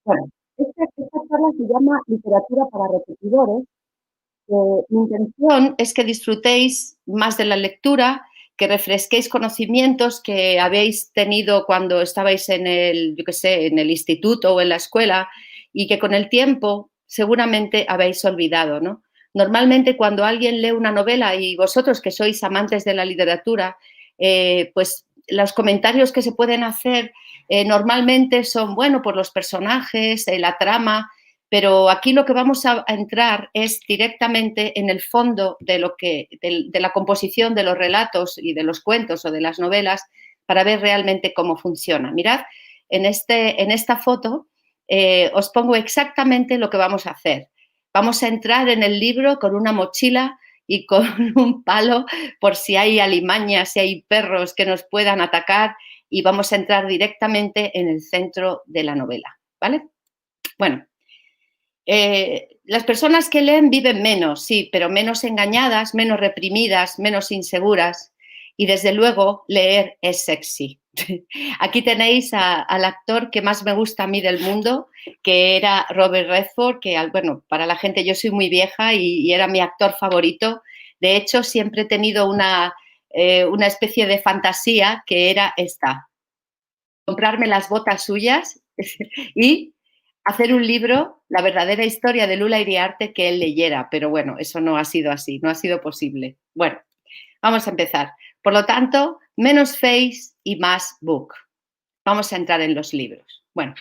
Bueno, esta charla se llama Literatura para repetidores. Mi intención es que disfrutéis más de la lectura, que refresquéis conocimientos que habéis tenido cuando estabais en el, yo qué sé, en el instituto o en la escuela y que con el tiempo seguramente habéis olvidado, ¿no? Normalmente cuando alguien lee una novela y vosotros que sois amantes de la literatura, pues los comentarios que se pueden hacer normalmente son, bueno, por los personajes, la trama, pero aquí lo que vamos a entrar es directamente en el fondo de de la composición de los relatos y de los cuentos o de las novelas para ver realmente cómo funciona. Mirad, en esta foto os pongo exactamente lo que vamos a hacer. Vamos a entrar en el libro con una mochila y con un palo por si hay alimañas, si hay perros que nos puedan atacar, y vamos a entrar directamente en el centro de la novela, ¿vale? Bueno, las personas que leen viven menos, sí, pero menos engañadas, menos reprimidas, menos inseguras. Y desde luego, leer es sexy. Aquí tenéis al actor que más me gusta a mí del mundo, que era Robert Redford, que, bueno, para la gente, yo soy muy vieja y era mi actor favorito. De hecho, siempre he tenido una especie de fantasía que era esta: comprarme las botas suyas y hacer un libro, la verdadera historia de Lula Iriarte, que él leyera. Pero bueno, eso no ha sido así, no ha sido posible. Bueno, vamos a empezar. Por lo tanto, menos face y más book. Vamos a entrar en los libros. Bueno,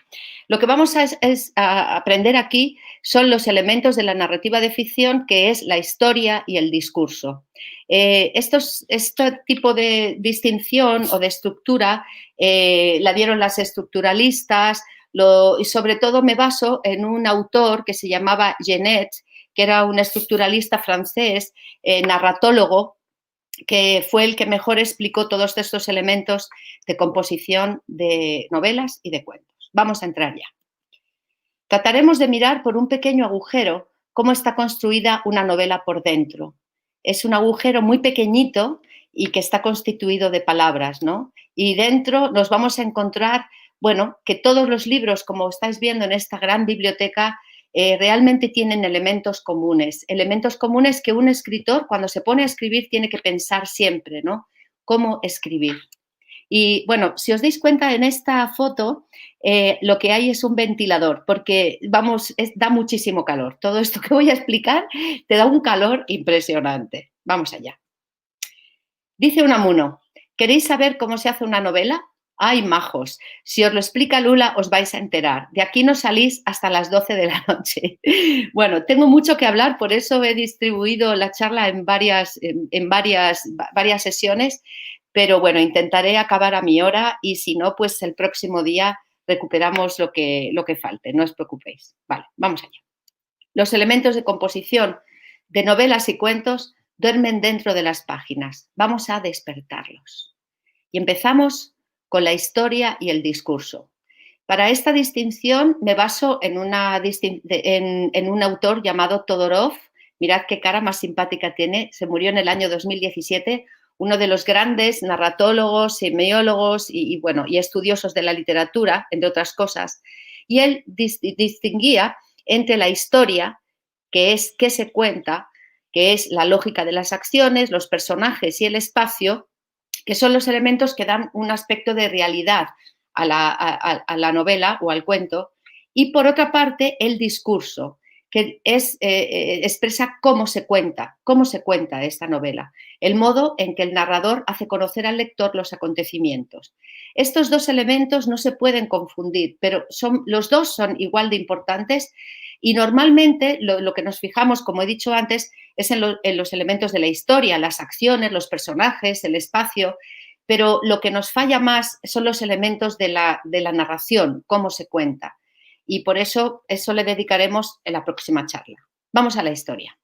lo que vamos a aprender aquí son los elementos de la narrativa de ficción, que es la historia y el discurso. Este tipo de distinción o de estructura la dieron las estructuralistas, y sobre todo me baso en un autor que se llamaba Genet, que era un estructuralista francés, narratólogo, que fue el que mejor explicó todos estos elementos de composición de novelas y de cuentos. Vamos a entrar ya. Trataremos de mirar por un pequeño agujero cómo está construida una novela por dentro. Es un agujero muy pequeñito y que está constituido de palabras, ¿no? Y dentro nos vamos a encontrar, bueno, que todos los libros, como estáis viendo en esta gran biblioteca, realmente tienen elementos comunes que un escritor, cuando se pone a escribir, tiene que pensar siempre, ¿no? ¿Cómo escribir? Y bueno, si os dais cuenta en esta foto, lo que hay es un ventilador, porque vamos, da muchísimo calor. Todo esto que voy a explicar te da un calor impresionante. Vamos allá. Dice Unamuno: ¿queréis saber cómo se hace una novela? ¡Ay, majos! Si os lo explica Lula, os vais a enterar. De aquí no salís hasta las 12 de la noche. Bueno, tengo mucho que hablar, por eso he distribuido la charla en varias sesiones, pero bueno, intentaré acabar a mi hora y si no, pues el próximo día recuperamos lo que falte, no os preocupéis. Vale, vamos allá. Los elementos de composición de novelas y cuentos duermen dentro de las páginas. Vamos a despertarlos. Y empezamos con la historia y el discurso. Para esta distinción me baso en un autor llamado Todorov. Mirad qué cara más simpática tiene. Se murió en el año 2017, uno de los grandes narratólogos, semiólogos bueno, y estudiosos de la literatura, entre otras cosas. Y él distinguía entre la historia, que es qué se cuenta, que es la lógica de las acciones, los personajes y el espacio, que son los elementos que dan un aspecto de realidad a la novela o al cuento, y por otra parte el discurso, que expresa cómo se cuenta esta novela, el modo en que el narrador hace conocer al lector los acontecimientos. Estos dos elementos no se pueden confundir, pero los dos son igual de importantes y normalmente lo que nos fijamos, como he dicho antes, es en los elementos de la historia, las acciones, los personajes, el espacio, pero lo que nos falla más son los elementos de la narración, cómo se cuenta. Y por eso le dedicaremos en la próxima charla. Vamos a la historia.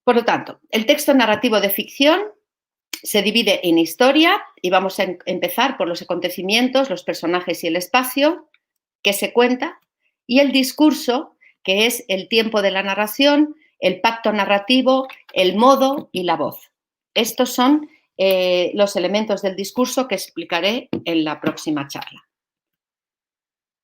Por lo tanto, el texto narrativo de ficción se divide en historia y vamos a empezar por los acontecimientos, los personajes y el espacio que se cuenta, y el discurso, que es el tiempo de la narración, el pacto narrativo, el modo y la voz. Estos son los elementos del discurso que explicaré en la próxima charla.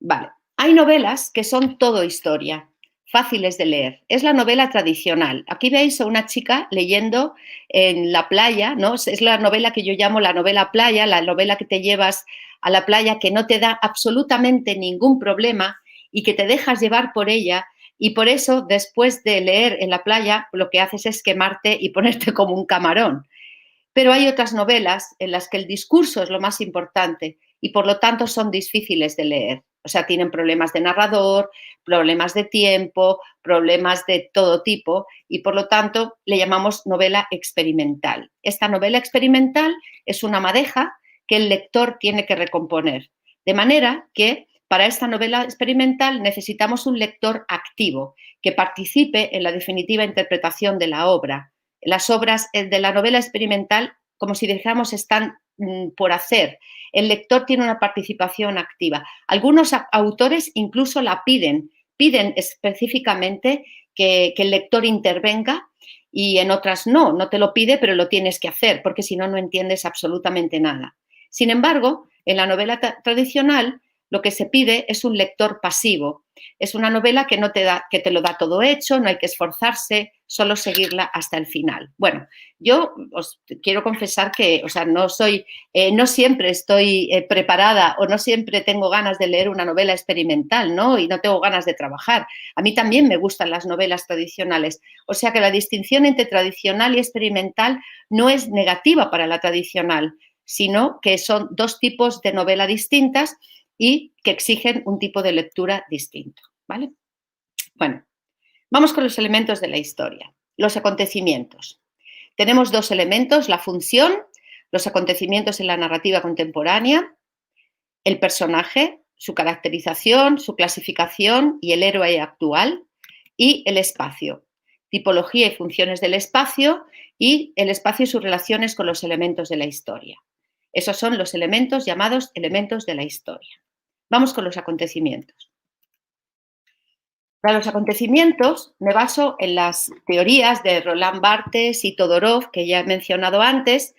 Vale, Hay novelas que son todo historia, fáciles de leer. Es la novela tradicional. Aquí veis a una chica leyendo en la playa, ¿no? Es la novela que yo llamo la novela playa, la novela que te llevas a la playa, que no te da absolutamente ningún problema y que te dejas llevar por ella. Y por eso, después de leer en la playa, lo que haces es quemarte y ponerte como un camarón. Pero hay otras novelas en las que el discurso es lo más importante y por lo tanto son difíciles de leer. O sea, tienen problemas de narrador, problemas de tiempo, problemas de todo tipo y por lo tanto le llamamos novela experimental. Esta novela experimental es una madeja que el lector tiene que recomponer. De manera que para esta novela experimental necesitamos un lector activo que participe en la definitiva interpretación de la obra. Las obras de la novela experimental, como si dijéramos, están por hacer. El lector tiene una participación activa. Algunos autores incluso la piden específicamente que el lector intervenga y en otras no te lo pide, pero lo tienes que hacer, porque si no, no entiendes absolutamente nada. Sin embargo, en la novela tradicional, lo que se pide es un lector pasivo. Es una novela que que te lo da todo hecho, no hay que esforzarse, solo seguirla hasta el final. Bueno, yo os quiero confesar que, o sea, no siempre estoy preparada o no siempre tengo ganas de leer una novela experimental, ¿no? Y no tengo ganas de trabajar. A mí también me gustan las novelas tradicionales. O sea que la distinción entre tradicional y experimental no es negativa para la tradicional, sino que son dos tipos de novela distintas y que exigen un tipo de lectura distinto, ¿vale? Bueno, vamos con los elementos de la historia. Los acontecimientos. Tenemos dos elementos, la función, los acontecimientos en la narrativa contemporánea, el personaje, su caracterización, su clasificación y el héroe actual, y el espacio, tipología y funciones del espacio y el espacio y sus relaciones con los elementos de la historia. Esos son los elementos llamados elementos de la historia. Vamos con los acontecimientos. Para los acontecimientos me baso en las teorías de Roland Barthes y Todorov, que ya he mencionado antes,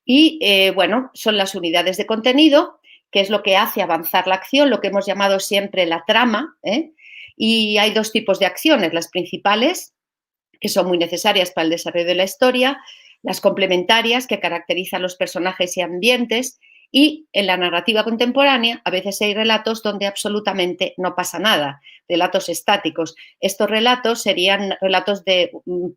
y bueno, son las unidades de contenido, que es lo que hace avanzar la acción, lo que hemos llamado siempre la trama, ¿eh? Y hay dos tipos de acciones, las principales, que son muy necesarias para el desarrollo de la historia, las complementarias, que caracterizan los personajes y ambientes, y en la narrativa contemporánea a veces hay relatos donde absolutamente no pasa nada, relatos estáticos. Estos relatos serían relatos de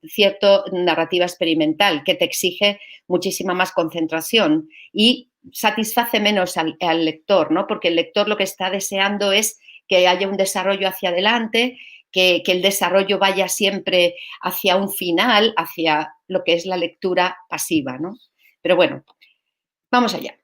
cierta narrativa experimental que te exige muchísima más concentración y satisface menos al lector, ¿no? Porque el lector lo que está deseando es que haya un desarrollo hacia adelante, que el desarrollo vaya siempre hacia un final, hacia lo que es la lectura pasiva, ¿no? Pero bueno, vamos allá.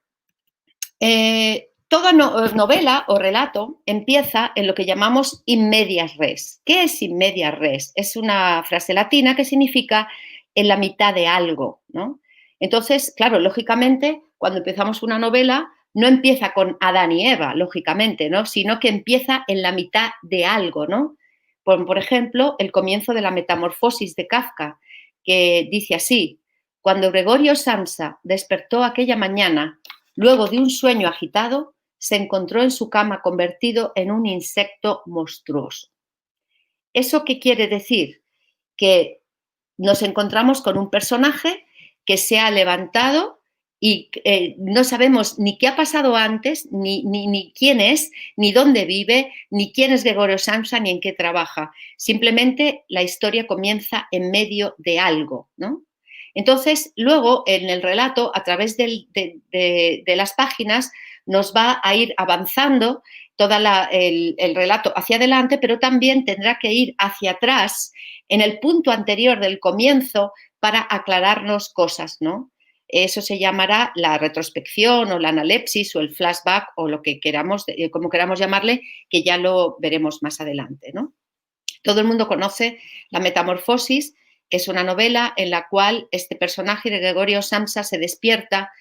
Toda novela o relato empieza en lo que llamamos in medias res. ¿Qué es in medias res? Es una frase latina que significa en la mitad de algo, ¿no? Entonces, claro, lógicamente, cuando empezamos una novela, no empieza con Adán y Eva, lógicamente, ¿no? Sino que empieza en la mitad de algo, ¿no? Por ejemplo, el comienzo de la Metamorfosis de Kafka, que dice así: cuando Gregorio Samsa despertó aquella mañana, luego de un sueño agitado, se encontró en su cama convertido en un insecto monstruoso. ¿Eso qué quiere decir? Que nos encontramos con un personaje que se ha levantado y no sabemos ni qué ha pasado antes, ni quién es, ni dónde vive, ni quién es Gregorio Samsa, ni en qué trabaja. Simplemente la historia comienza en medio de algo, ¿no? Entonces, luego en el relato, a través de las páginas, nos va a ir avanzando todo el relato hacia adelante, pero también tendrá que ir hacia atrás en el punto anterior del comienzo para aclararnos cosas, ¿no? Eso se llamará la retrospección o la analepsis o el flashback o lo que queramos, como queramos llamarle, que ya lo veremos más adelante, ¿no? Todo el mundo conoce La Metamorfosis, que es una novela en la cual este personaje de Gregorio Samsa se despierta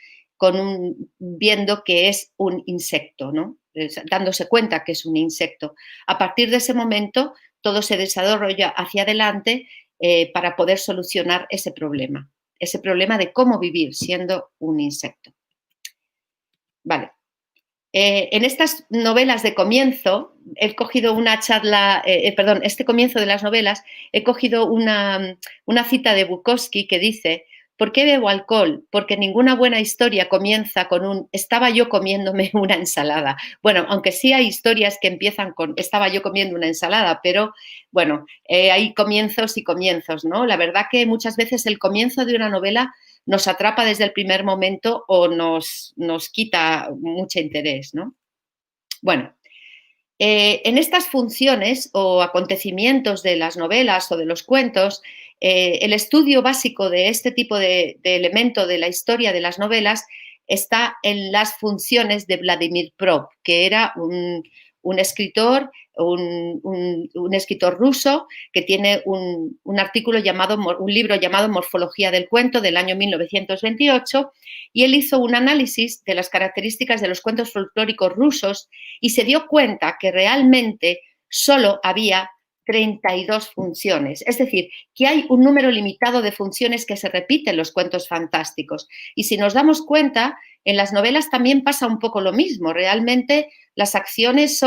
viendo que es un insecto, ¿no? Dándose cuenta que es un insecto. A partir de ese momento, todo se desarrolla hacia adelante para poder solucionar ese problema de cómo vivir siendo un insecto. Vale. En estas novelas de comienzo, he cogido una charla, perdón, este comienzo de las novelas, he cogido una cita de Bukowski que dice: ¿por qué bebo alcohol? Porque ninguna buena historia comienza con un estaba yo comiéndome una ensalada. Bueno, aunque sí hay historias que empiezan con estaba yo comiendo una ensalada, pero bueno, hay comienzos y comienzos, ¿no? La verdad que muchas veces el comienzo de una novela nos atrapa desde el primer momento o nos quita mucho interés, ¿no? Bueno, en estas funciones o acontecimientos de las novelas o de los cuentos, el estudio básico de este tipo de elemento de la historia de las novelas está en las funciones de Vladimir Prop, que era un escritor, un escritor ruso que tiene un artículo llamado, un libro llamado Morfología del cuento del año 1928, y él hizo un análisis de las características de los cuentos folclóricos rusos y se dio cuenta que realmente solo había 32 funciones, es decir, que hay un número limitado de funciones que se repiten en los cuentos fantásticos. Y si nos damos cuenta, en las novelas también pasa un poco lo mismo. Realmente las acciones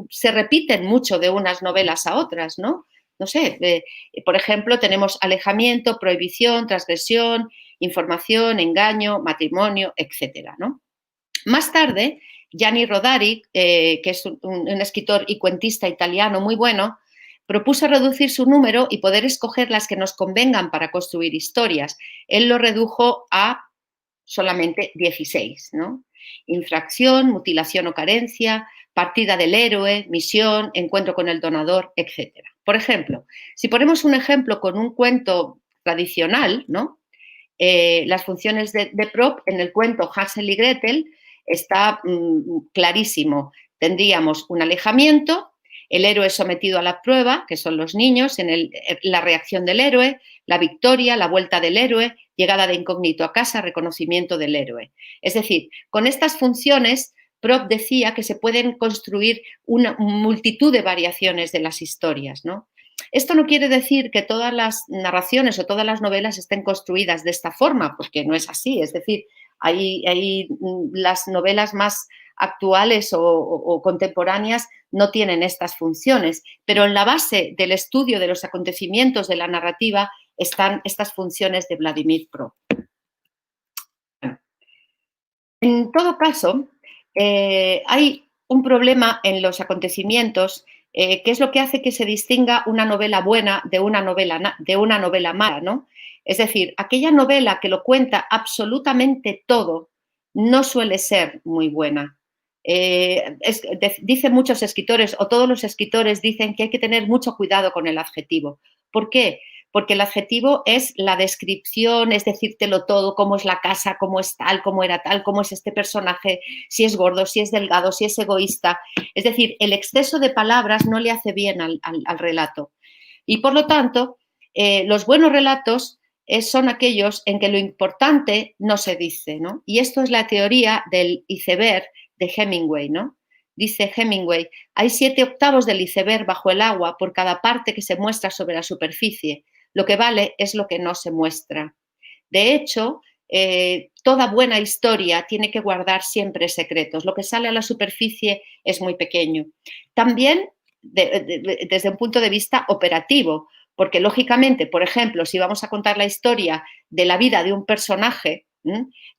se repiten mucho de unas novelas a otras, ¿no? No sé, por ejemplo, tenemos alejamiento, prohibición, transgresión, información, engaño, matrimonio, etcétera, ¿no? Más tarde, Gianni Rodari, que es un escritor y cuentista italiano muy bueno, propuso reducir su número y poder escoger las que nos convengan para construir historias. Él lo redujo a solamente 16, ¿no? Infracción, mutilación o carencia, partida del héroe, misión, encuentro con el donador, etc. Por ejemplo, si ponemos un ejemplo con un cuento tradicional, ¿no? Las funciones de Prop en el cuento Hansel y Gretel está clarísimo. Tendríamos un alejamiento, el héroe sometido a la prueba, que son los niños, la reacción del héroe, la victoria, la vuelta del héroe, llegada de incógnito a casa, reconocimiento del héroe. Es decir, con estas funciones, Prop decía que se pueden construir una multitud de variaciones de las historias, ¿no? Esto no quiere decir que todas las narraciones o todas las novelas estén construidas de esta forma, porque no es así. Es decir, hay las novelas más actuales o contemporáneas no tienen estas funciones, pero en la base del estudio de los acontecimientos de la narrativa están estas funciones de Vladimir Prop. En todo caso, hay un problema en los acontecimientos que es lo que hace que se distinga una novela buena de una novela mala, ¿no? Es decir, aquella novela que lo cuenta absolutamente todo no suele ser muy buena. Dicen muchos escritores, o todos los escritores dicen que hay que tener mucho cuidado con el adjetivo. ¿Por qué? Porque el adjetivo es la descripción, es decírtelo todo, cómo es la casa, cómo es tal, cómo era tal, cómo es este personaje, si es gordo, si es delgado, si es egoísta. Es decir, el exceso de palabras no le hace bien al relato. Y por lo tanto, los buenos relatos son aquellos en que lo importante no se dice, ¿no? Y esto es la teoría del iceberg de Hemingway, ¿no? Dice Hemingway, hay 7/8 del iceberg bajo el agua por cada parte que se muestra sobre la superficie. Lo que vale es lo que no se muestra. De hecho, toda buena historia tiene que guardar siempre secretos. Lo que sale a la superficie es muy pequeño. También desde un punto de vista operativo, porque lógicamente, por ejemplo, si vamos a contar la historia de la vida de un personaje,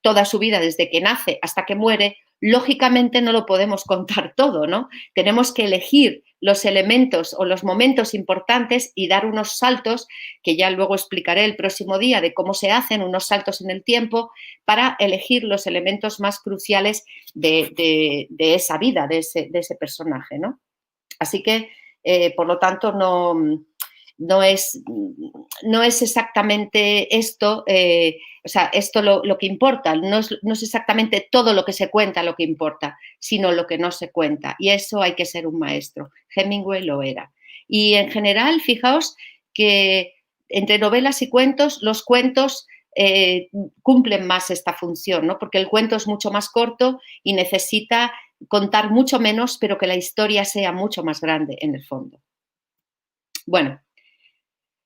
toda su vida desde que nace hasta que muere, lógicamente no lo podemos contar todo, ¿no? Tenemos que elegir los elementos o los momentos importantes y dar unos saltos, que ya luego explicaré el próximo día de cómo se hacen, unos saltos en el tiempo, para elegir los elementos más cruciales de esa vida, de ese personaje, ¿no? Así que, por lo tanto, no es exactamente esto, o sea, esto lo que importa, no es exactamente todo lo que se cuenta lo que importa, sino lo que no se cuenta. Y eso hay que ser un maestro. Hemingway lo era. Y en general, fijaos que entre novelas y cuentos, los cuentos cumplen más esta función, ¿no? Porque el cuento es mucho más corto y necesita contar mucho menos, pero que la historia sea mucho más grande en el fondo. Bueno,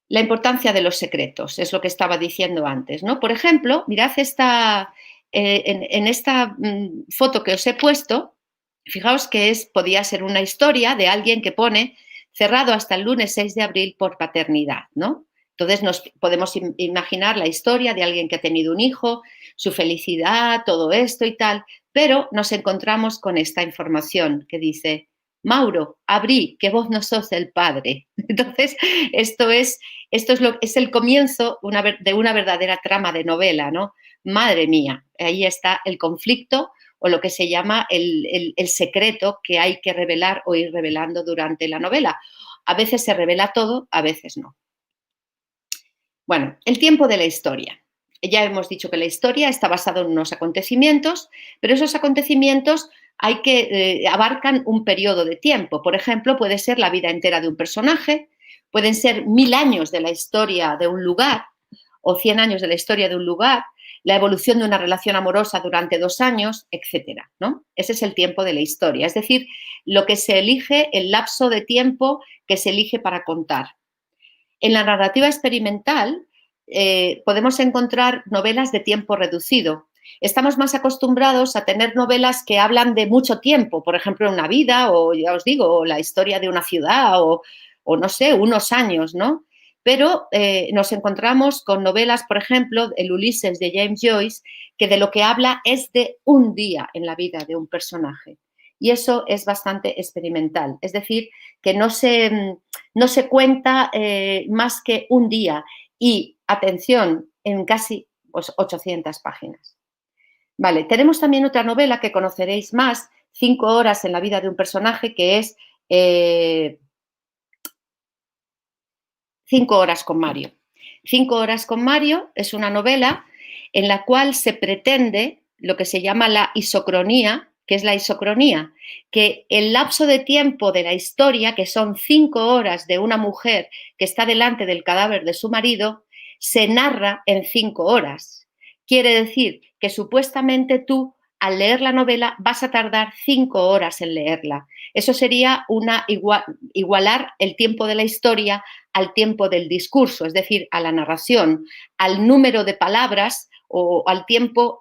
la importancia de los secretos, es lo que estaba diciendo antes, ¿no? Por ejemplo, mirad en esta foto que os he puesto, Fijaos que podía ser una historia de alguien que pone cerrado hasta el lunes 6 de abril por paternidad, ¿no? Entonces nos podemos imaginar la historia de alguien que ha tenido un hijo, su felicidad, todo esto y tal, pero nos encontramos con esta información que dice: Mauro, abrí, que vos no sos el padre. Entonces, es el comienzo de una verdadera trama de novela, ¿no? Madre mía, ahí está el conflicto o lo que se llama el secreto que hay que revelar o ir revelando durante la novela. A veces se revela todo, a veces no. Bueno, el tiempo de la historia. Ya hemos dicho que la historia está basada en unos acontecimientos, pero esos acontecimientos abarcan un periodo de tiempo. Por ejemplo, puede ser la vida entera de un personaje, pueden ser 1000 años de la historia de un lugar o 100 años de la historia de un lugar, la evolución de una relación amorosa durante 2 años, etcétera, ¿no? Ese es el tiempo de la historia, es decir, lo que se elige, el lapso de tiempo que se elige para contar. En la narrativa experimental podemos encontrar novelas de tiempo reducido. Estamos más acostumbrados a tener novelas que hablan de mucho tiempo, por ejemplo, una vida o, ya os digo, la historia de una ciudad o no sé, unos años, ¿no? Pero nos encontramos con novelas, por ejemplo, el Ulises de James Joyce, que de lo que habla es de un día en la vida de un personaje. Y eso es bastante experimental. Es decir, que no se cuenta más que un día y, atención, en casi 800 páginas. Vale, tenemos también otra novela que conoceréis más, 5 horas en la vida de un personaje, que es 5 horas con Mario. 5 horas con Mario es una novela en la cual se pretende lo que se llama la isocronía. ¿Qué es la isocronía? Que el lapso de tiempo de la historia, que son 5 horas de una mujer que está delante del cadáver de su marido, se narra en 5 horas. Quiere decir que supuestamente tú, al leer la novela, vas a tardar 5 horas en leerla. Eso sería igualar el tiempo de la historia al tiempo del discurso, es decir, a la narración, al número de palabras o el tiempo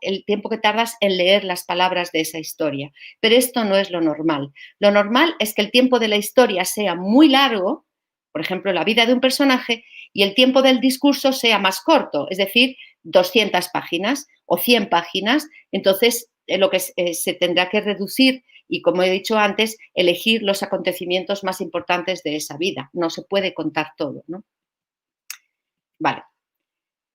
que tardas en leer las palabras de esa historia. Pero esto no es lo normal. Lo normal es que el tiempo de la historia sea muy largo, por ejemplo, la vida de un personaje, y el tiempo del discurso sea más corto, es decir, 200 páginas o 100 páginas. Entonces, lo que se tendrá que reducir y, como he dicho antes, elegir los acontecimientos más importantes de esa vida. No se puede contar todo, ¿no? Vale.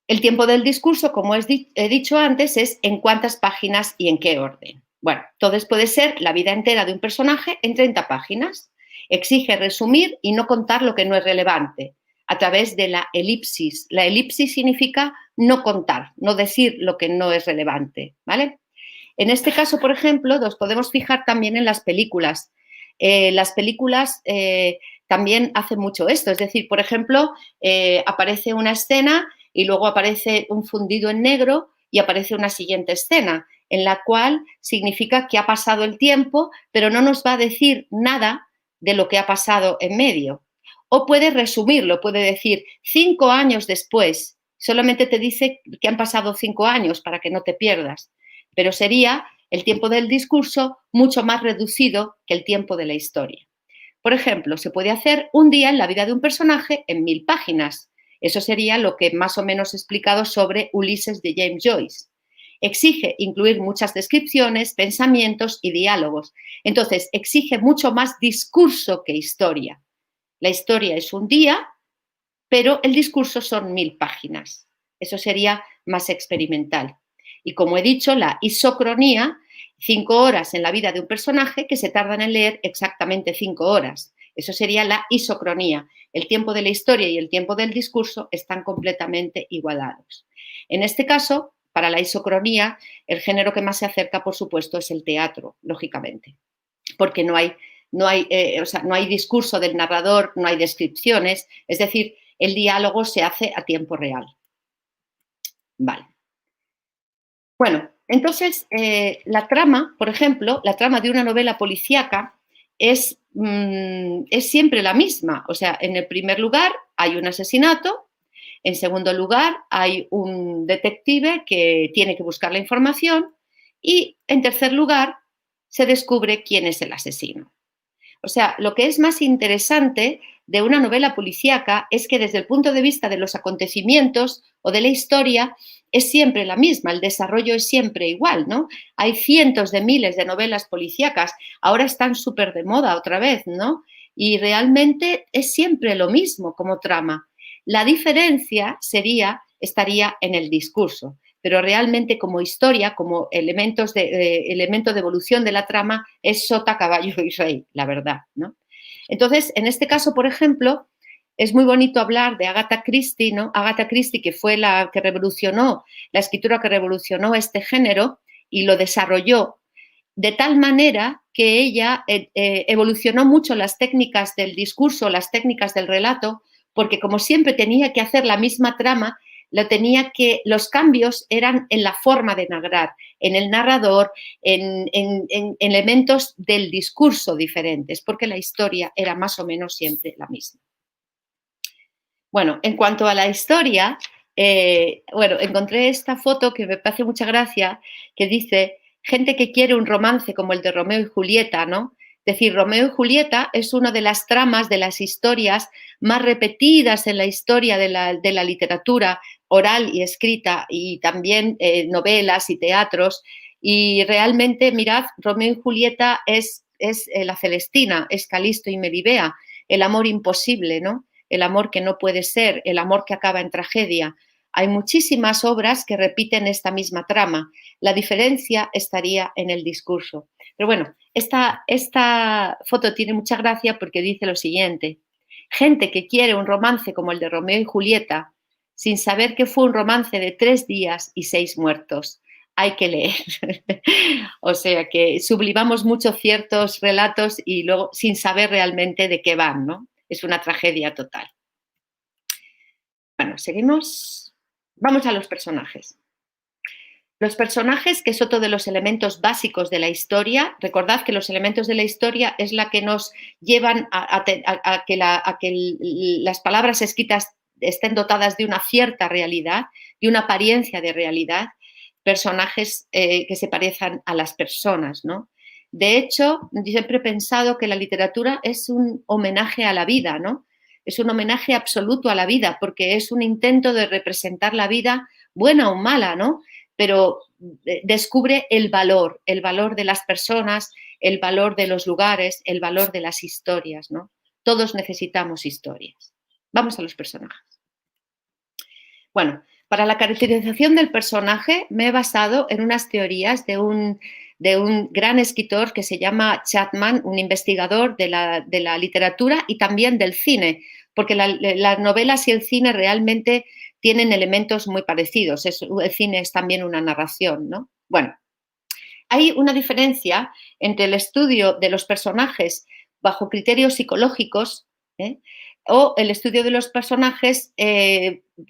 El tiempo del discurso, como he dicho antes, es en cuántas páginas y en qué orden. Bueno, entonces puede ser la vida entera de un personaje en 30 páginas. Exige resumir y no contar lo que no es relevante a través de la elipsis. La elipsis significa no contar, no decir lo que no es relevante, ¿vale? En este caso, por ejemplo, nos podemos fijar también en las películas. Las películas también hacen mucho esto, es decir, por ejemplo, aparece una escena y luego aparece un fundido en negro y aparece una siguiente escena, en la cual significa que ha pasado el tiempo, pero no nos va a decir nada de lo que ha pasado en medio. O puede resumirlo, puede decir 5 años después, solamente te dice que han pasado 5 años para que no te pierdas, pero sería el tiempo del discurso mucho más reducido que el tiempo de la historia. Por ejemplo, se puede hacer un día en la vida de un personaje en 1000 páginas. Eso sería lo que más o menos he explicado sobre Ulises de James Joyce. Exige incluir muchas descripciones, pensamientos y diálogos. Entonces, exige mucho más discurso que historia. La historia es un día, pero el discurso son 1000 páginas. Eso sería más experimental. Y como he dicho, la isocronía, 5 horas en la vida de un personaje que se tardan en leer exactamente 5 horas. Eso sería la isocronía. El tiempo de la historia y el tiempo del discurso están completamente igualados. En este caso, para la isocronía, el género que más se acerca, por supuesto, es el teatro, lógicamente, porque no hay discurso del narrador, no hay descripciones, es decir, el diálogo se hace a tiempo real. Vale. Bueno, entonces la trama, por ejemplo, la trama de una novela policíaca es siempre la misma. O sea, en el primer lugar hay un asesinato, en segundo lugar hay un detective que tiene que buscar la información y en tercer lugar se descubre quién es el asesino. O sea, lo que es más interesante de una novela policíaca es que desde el punto de vista de los acontecimientos o de la historia es siempre la misma, el desarrollo es siempre igual, ¿no? Hay cientos de miles de novelas policíacas, ahora están súper de moda otra vez, ¿no? Y realmente es siempre lo mismo como trama. La diferencia estaría en el discurso, pero realmente como historia, como elemento de evolución de la trama, es sota, caballo y rey, la verdad, ¿no? Entonces, en este caso, por ejemplo, es muy bonito hablar de Agatha Christie, ¿no? Agatha Christie, que fue la escritura que revolucionó este género y lo desarrolló de tal manera que ella evolucionó mucho las técnicas del discurso, las técnicas del relato, porque como siempre tenía que hacer la misma trama, los cambios eran en la forma de narrar, en el narrador, en elementos del discurso diferentes, porque la historia era más o menos siempre la misma. Bueno, en cuanto a la historia, encontré esta foto que me hace mucha gracia, que dice, gente que quiere un romance como el de Romeo y Julieta, ¿no? Es decir, Romeo y Julieta es una de las tramas de las historias más repetidas en la historia de la literatura oral y escrita, y también novelas y teatros. Y realmente, mirad, Romeo y Julieta es la Celestina, es Calisto y Melibea, el amor imposible, ¿no? El amor que no puede ser, el amor que acaba en tragedia. Hay muchísimas obras que repiten esta misma trama. La diferencia estaría en el discurso. Pero bueno, esta foto tiene mucha gracia porque dice lo siguiente. Gente que quiere un romance como el de Romeo y Julieta, sin saber que fue un romance de 3 días y 6 muertos. Hay que leer. O sea que sublimamos mucho ciertos relatos y luego sin saber realmente de qué van, ¿no? Es una tragedia total. Bueno, seguimos. Vamos a los personajes. Los personajes, que es otro de los elementos básicos de la historia, recordad que los elementos de la historia es la que nos llevan a que las palabras escritas estén dotadas de una cierta realidad, de una apariencia de realidad, personajes que se parezcan a las personas, ¿no? De hecho, yo siempre he pensado que la literatura es un homenaje a la vida, ¿no? Es un homenaje absoluto a la vida, porque es un intento de representar la vida buena o mala, ¿no? Pero descubre el valor de las personas, el valor de los lugares, el valor de las historias, ¿no? Todos necesitamos historias. Vamos a los personajes. Bueno, para la caracterización del personaje me he basado en unas teorías de un gran escritor que se llama Chapman, un investigador de la literatura y también del cine, porque las novelas y el cine realmente tienen elementos muy parecidos. El cine es también una narración, ¿no? Bueno, hay una diferencia entre el estudio de los personajes bajo criterios psicológicos, o el estudio de los personajes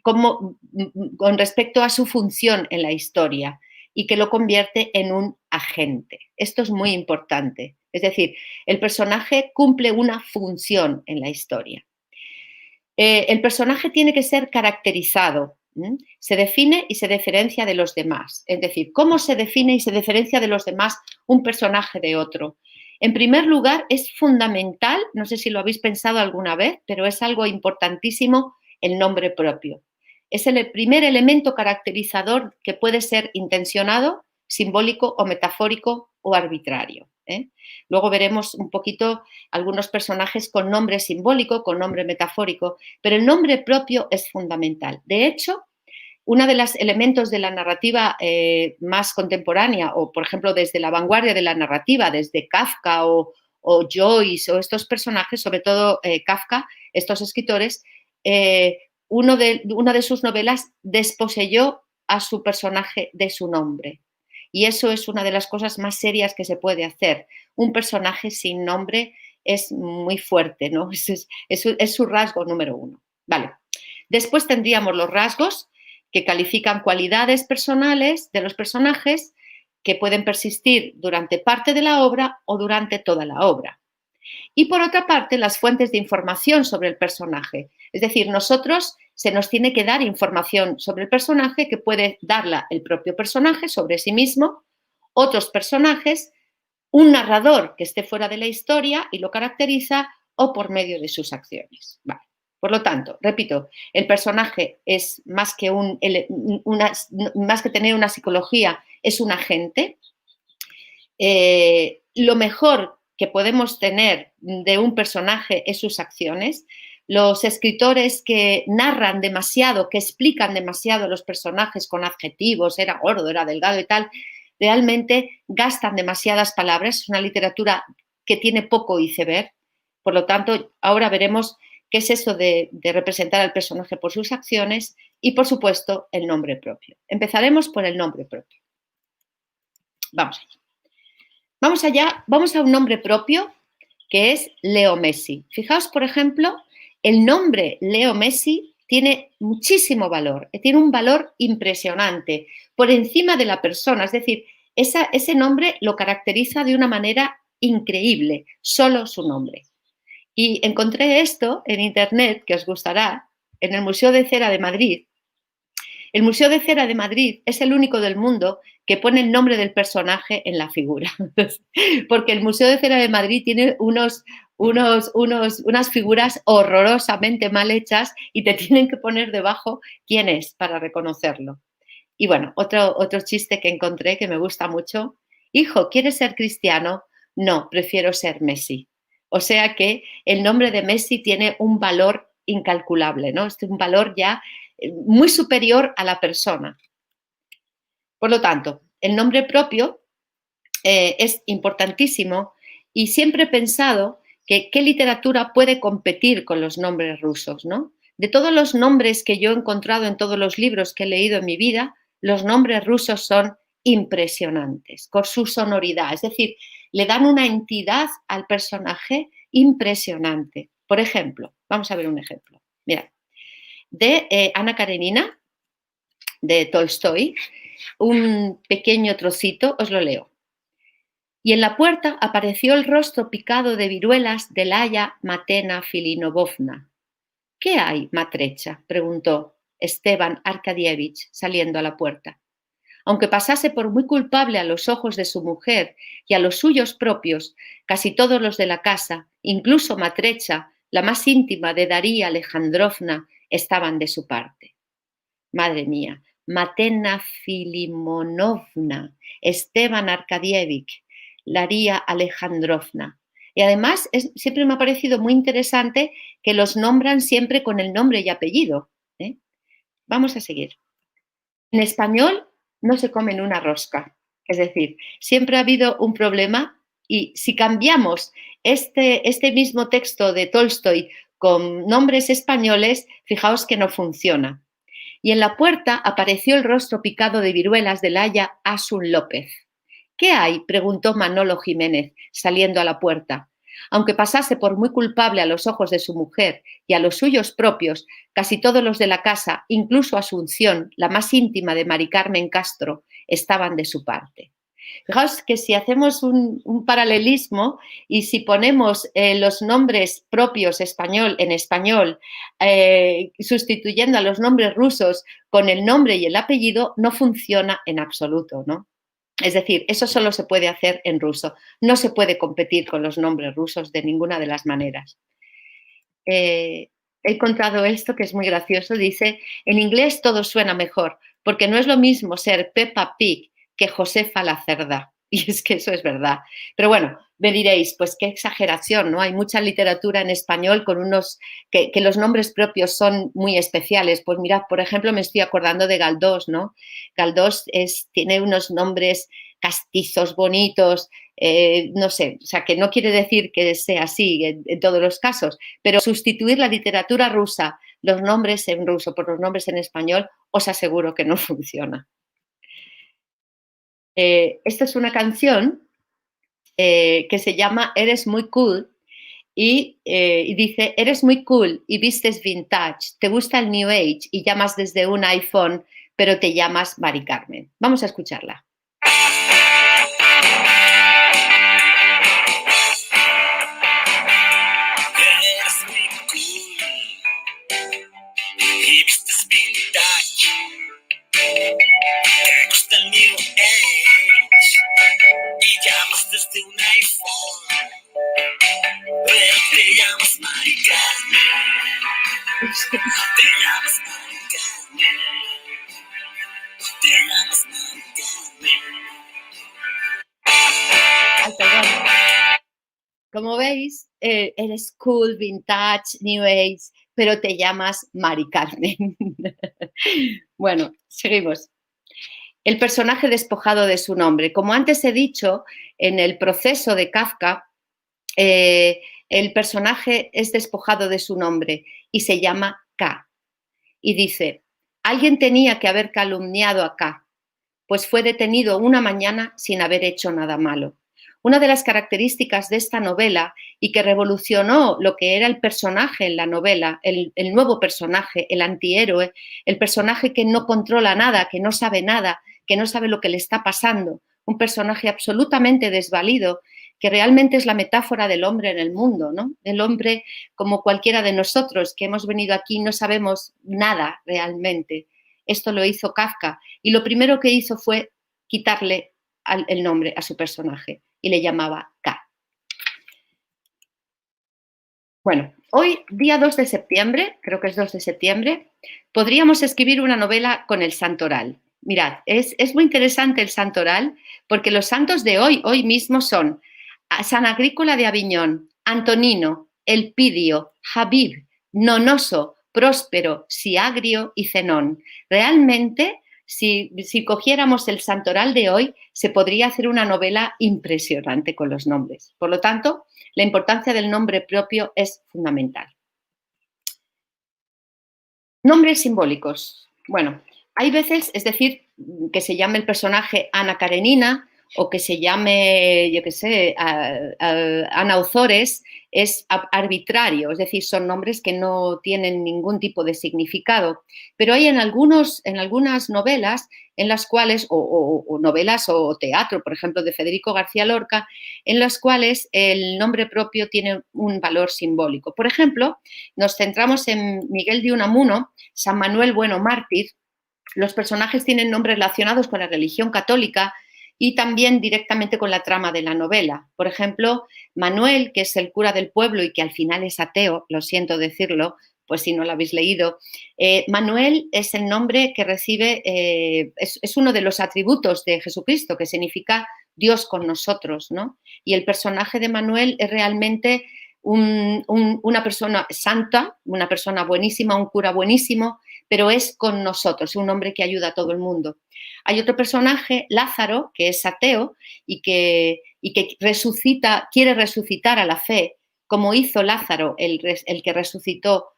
con respecto a su función en la historia y que lo convierte en un agente. Esto es muy importante. Es decir, el personaje cumple una función en la historia. El personaje tiene que ser caracterizado, se define y se diferencia de los demás. Es decir, ¿cómo se define y se diferencia de los demás un personaje de otro? En primer lugar, es fundamental, no sé si lo habéis pensado alguna vez, pero es algo importantísimo, el nombre propio. Es el primer elemento caracterizador que puede ser intencionado, simbólico o metafórico o arbitrario. Luego veremos un poquito algunos personajes con nombre simbólico, con nombre metafórico, pero el nombre propio es fundamental. De hecho, uno de los elementos de la narrativa más contemporánea, o por ejemplo desde la vanguardia de la narrativa, desde Kafka o Joyce o estos personajes, sobre todo Kafka, estos escritores, una de sus novelas desposeyó a su personaje de su nombre. Y eso es una de las cosas más serias que se puede hacer. Un personaje sin nombre es muy fuerte, ¿no? Es su rasgo número 1. Vale. Después tendríamos los rasgos que califican cualidades personales de los personajes que pueden persistir durante parte de la obra o durante toda la obra. Y por otra parte, las fuentes de información sobre el personaje. Es decir, nosotros se nos tiene que dar información sobre el personaje que puede darla el propio personaje sobre sí mismo, otros personajes un narrador que esté fuera de la historia y lo caracteriza, o por medio de sus acciones. Vale. Por lo tanto, repito, el personaje es más que, más que tener una psicología, es un agente. Lo mejor que podemos tener de un personaje es sus acciones. Los escritores que narran demasiado, que explican demasiado a los personajes con adjetivos, era gordo, era delgado y tal, realmente gastan demasiadas palabras. Es una literatura que tiene poco iceberg. Por lo tanto, ahora veremos qué es eso de representar al personaje por sus acciones y, por supuesto, el nombre propio. Empezaremos por el nombre propio. Vamos allá. Vamos a un nombre propio que es Leo Messi. Fijaos, por ejemplo, el nombre Leo Messi tiene muchísimo valor, tiene un valor impresionante, por encima de la persona, es decir, ese nombre lo caracteriza de una manera increíble, solo su nombre. Y encontré esto en internet, que os gustará, en el Museo de Cera de Madrid. El Museo de Cera de Madrid es el único del mundo que pone el nombre del personaje en la figura, porque el Museo de Cera de Madrid tiene unas figuras horrorosamente mal hechas y te tienen que poner debajo quién es para reconocerlo. Y bueno, otro chiste que encontré que me gusta mucho. Hijo, ¿quieres ser cristiano? No, prefiero ser Messi. O sea que el nombre de Messi tiene un valor incalculable, ¿no? Es un valor ya muy superior a la persona. Por lo tanto, el nombre propio es importantísimo y siempre he pensado que qué literatura puede competir con los nombres rusos, ¿no? De todos los nombres que yo he encontrado en todos los libros que he leído en mi vida, los nombres rusos son impresionantes, con su sonoridad, es decir, le dan una entidad al personaje impresionante. Por ejemplo, vamos a ver un ejemplo. Mira, de Ana Karenina, de Tolstoy, un pequeño trocito, os lo leo. Y en la puerta apareció el rostro picado de viruelas de Laya Matena Filinovovna. ¿Qué hay, matrecha?, preguntó Esteban Arkadievich saliendo a la puerta. Aunque pasase por muy culpable a los ojos de su mujer y a los suyos propios, casi todos los de la casa, incluso Matrecha, la más íntima de Daría Alejandrovna, estaban de su parte. Madre mía, Matena Filimonovna, Esteban Arkadievich, Daría Alejandrovna. Y además siempre me ha parecido muy interesante que los nombran siempre con el nombre y apellido. Vamos a seguir. En español no se comen una rosca. Es decir, siempre ha habido un problema y si cambiamos este mismo texto de Tolstoy con nombres españoles, fijaos que no funciona. Y en la puerta apareció el rostro picado de viruelas del aya Asun López. ¿Qué hay?, preguntó Manolo Jiménez, saliendo a la puerta. Aunque pasase por muy culpable a los ojos de su mujer y a los suyos propios, casi todos los de la casa, incluso Asunción, la más íntima de Mari Carmen Castro, estaban de su parte. Fijaos que si hacemos un paralelismo y si ponemos los nombres propios en español, sustituyendo a los nombres rusos con el nombre y el apellido, no funciona en absoluto, ¿no? Es decir, eso solo se puede hacer en ruso. No se puede competir con los nombres rusos de ninguna de las maneras. He encontrado esto que es muy gracioso. Dice, en inglés todo suena mejor, porque no es lo mismo ser Peppa Pig que Josefa la Cerda. Y es que eso es verdad. Pero bueno, me diréis, pues qué exageración, ¿no? Hay mucha literatura en español con que los nombres propios son muy especiales. Pues mirad, por ejemplo, me estoy acordando de Galdós, ¿no? Galdós tiene unos nombres castizos, bonitos, no sé, o sea, que no quiere decir que sea así en todos los casos, pero sustituir la literatura rusa, los nombres en ruso por los nombres en español, os aseguro que no funciona. Esta es una canción que se llama Eres muy cool y dice, eres muy cool y vistes vintage, te gusta el New Age y llamas desde un iPhone, pero te llamas Mari Carmen. Vamos a escucharla. Eres muy cool y vistes vintage, te gusta el New Age y llamas desde un Ay, perdón. Como veis, eres cool, vintage, new age, pero te llamas Mari Carmen. Bueno, seguimos. El personaje despojado de su nombre. Como antes he dicho, en el proceso de Kafka, el personaje es despojado de su nombre y se llama K. Y dice, alguien tenía que haber calumniado a K, pues fue detenido una mañana sin haber hecho nada malo. Una de las características de esta novela y que revolucionó lo que era el personaje en la novela, el nuevo personaje, el antihéroe, el personaje que no controla nada, que no sabe nada, que no sabe lo que le está pasando, un personaje absolutamente desvalido, que realmente es la metáfora del hombre en el mundo, ¿no? El hombre como cualquiera de nosotros que hemos venido aquí no sabemos nada realmente. Esto lo hizo Kafka y lo primero que hizo fue quitarle el nombre a su personaje y le llamaba K. Bueno, hoy, día 2 de septiembre, creo que es 2 de septiembre, podríamos escribir una novela con el santoral. Mirad, es muy interesante el santoral porque los santos de hoy mismo son San Agrícola de Aviñón, Antonino, Elpidio, Habib, Nonoso, Próspero, Siagrio y Zenón. Realmente, si cogiéramos el santoral de hoy, se podría hacer una novela impresionante con los nombres. Por lo tanto, la importancia del nombre propio es fundamental. Nombres simbólicos. Bueno, hay veces, es decir, que se llame el personaje Ana Karenina o que se llame, yo qué sé, Ana Ozores, es arbitrario, es decir, son nombres que no tienen ningún tipo de significado. Pero hay en algunas novelas en las cuales, o novelas o teatro, por ejemplo, de Federico García Lorca, en las cuales el nombre propio tiene un valor simbólico. Por ejemplo, nos centramos en Miguel de Unamuno, San Manuel Bueno Mártir. Los personajes tienen nombres relacionados con la religión católica y también directamente con la trama de la novela. Por ejemplo, Manuel, que es el cura del pueblo y que al final es ateo, lo siento decirlo, pues si no lo habéis leído. Manuel es el nombre que recibe, es uno de los atributos de Jesucristo, que significa Dios con nosotros, ¿no? Y el personaje de Manuel es realmente una persona santa, una persona buenísima, un cura buenísimo, pero es con nosotros, un hombre que ayuda a todo el mundo. Hay otro personaje, Lázaro, que es ateo y que quiere resucitar a la fe, como hizo Lázaro, el que resucitó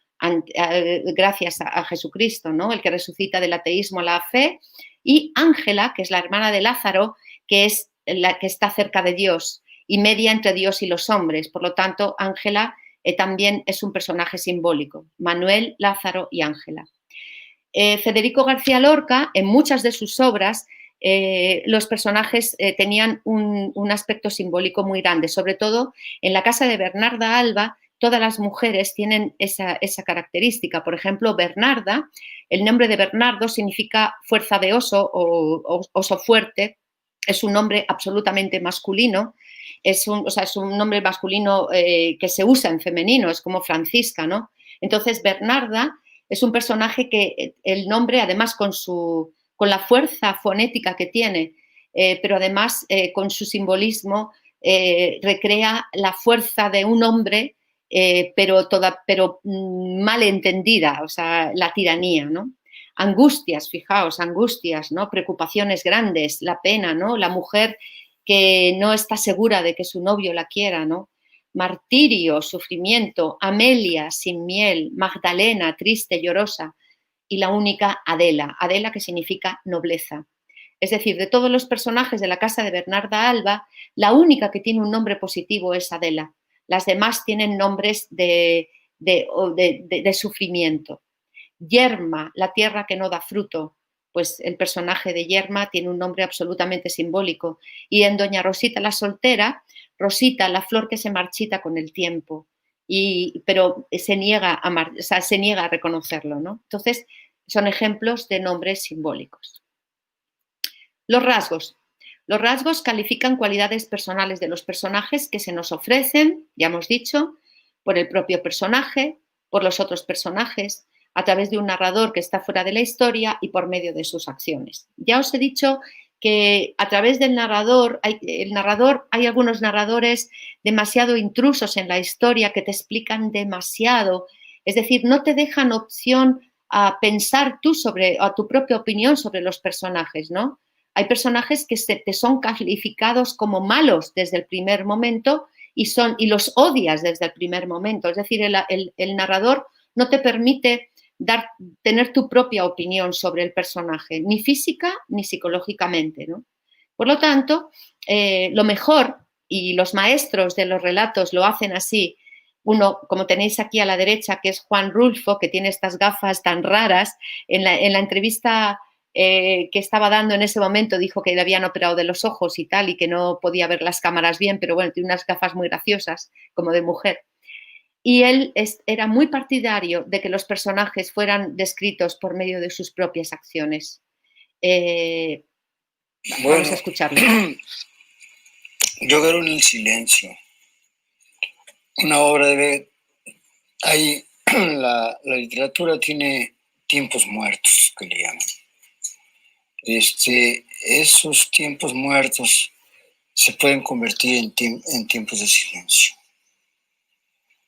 gracias a Jesucristo, ¿no? El que resucita del ateísmo a la fe, y Ángela, que es la hermana de Lázaro, que es la que está cerca de Dios y media entre Dios y los hombres. Por lo tanto, Ángela también es un personaje simbólico. Manuel, Lázaro y Ángela. Federico García Lorca, en muchas de sus obras, los personajes tenían un aspecto simbólico muy grande, sobre todo en la casa de Bernarda Alba. Todas las mujeres tienen esa característica. Por ejemplo, Bernarda, el nombre de Bernardo significa fuerza de oso o oso fuerte, es un nombre absolutamente masculino, es un nombre masculino que se usa en femenino, es como Francisca, ¿no? Entonces, Bernarda es un personaje que el nombre, además con la fuerza fonética que tiene, pero además con su simbolismo, recrea la fuerza de un hombre, pero mal entendida, o sea, la tiranía, ¿no? Angustias, fijaos, angustias, ¿no? Preocupaciones grandes, la pena, ¿no? La mujer que no está segura de que su novio la quiera, ¿no? Martirio, sufrimiento, Amelia, sin miel, Magdalena, triste, llorosa, y la única Adela, Adela que significa nobleza. Es decir, de todos los personajes de la casa de Bernarda Alba, la única que tiene un nombre positivo es Adela. Las demás tienen nombres de sufrimiento. Yerma, la tierra que no da fruto, pues el personaje de Yerma tiene un nombre absolutamente simbólico. Y en Doña Rosita la soltera, Rosita, la flor que se marchita con el tiempo, pero se niega a reconocerlo, ¿no? Entonces, son ejemplos de nombres simbólicos. Los rasgos. Los rasgos califican cualidades personales de los personajes que se nos ofrecen, ya hemos dicho, por el propio personaje, por los otros personajes, a través de un narrador que está fuera de la historia y por medio de sus acciones. Ya os he dicho que a través del narrador, hay algunos narradores demasiado intrusos en la historia que te explican demasiado, es decir, no te dejan opción a pensar tú a tu propia opinión sobre los personajes, ¿no? Hay personajes que te son calificados como malos desde el primer momento y los odias desde el primer momento. Es decir, el narrador no te permite tener tu propia opinión sobre el personaje, ni física ni psicológicamente, ¿no? Por lo tanto, lo mejor, y los maestros de los relatos lo hacen así, uno, como tenéis aquí a la derecha, que es Juan Rulfo, que tiene estas gafas tan raras, en la entrevista que estaba dando en ese momento dijo que le habían operado de los ojos y tal, y que no podía ver las cámaras bien, pero bueno, tiene unas gafas muy graciosas, como de mujer. Y él era muy partidario de que los personajes fueran descritos por medio de sus propias acciones. Vamos a escucharlo. Yo creo en el silencio. Una obra la literatura tiene tiempos muertos, que le llaman. Esos tiempos muertos se pueden convertir en tiempos de silencio.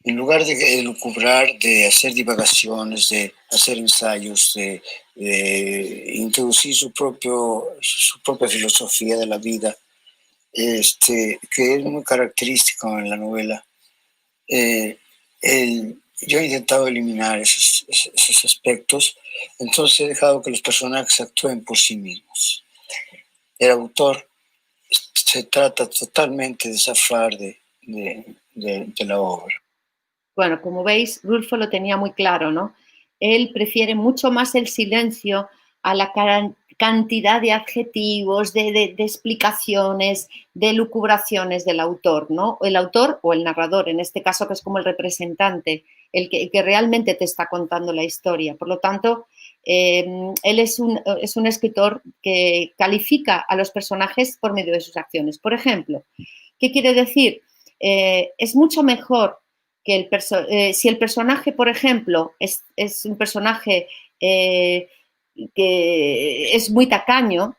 En lugar de lucubrar, de hacer divagaciones, de hacer ensayos, de introducir su propia filosofía de la vida, que es muy característico en la novela, yo he intentado eliminar esos aspectos, entonces he dejado que los personajes actúen por sí mismos. El autor se trata totalmente de zafar de la obra. Bueno, como veis, Rulfo lo tenía muy claro, ¿no? Él prefiere mucho más el silencio a la cantidad de adjetivos, de explicaciones, de lucubraciones del autor, ¿no? El autor o el narrador, en este caso, que es como el representante, el que realmente te está contando la historia. Por lo tanto, él es un escritor que califica a los personajes por medio de sus acciones. Por ejemplo, ¿qué quiere decir? Es mucho mejor que si el personaje, por ejemplo, es un personaje que es muy tacaño,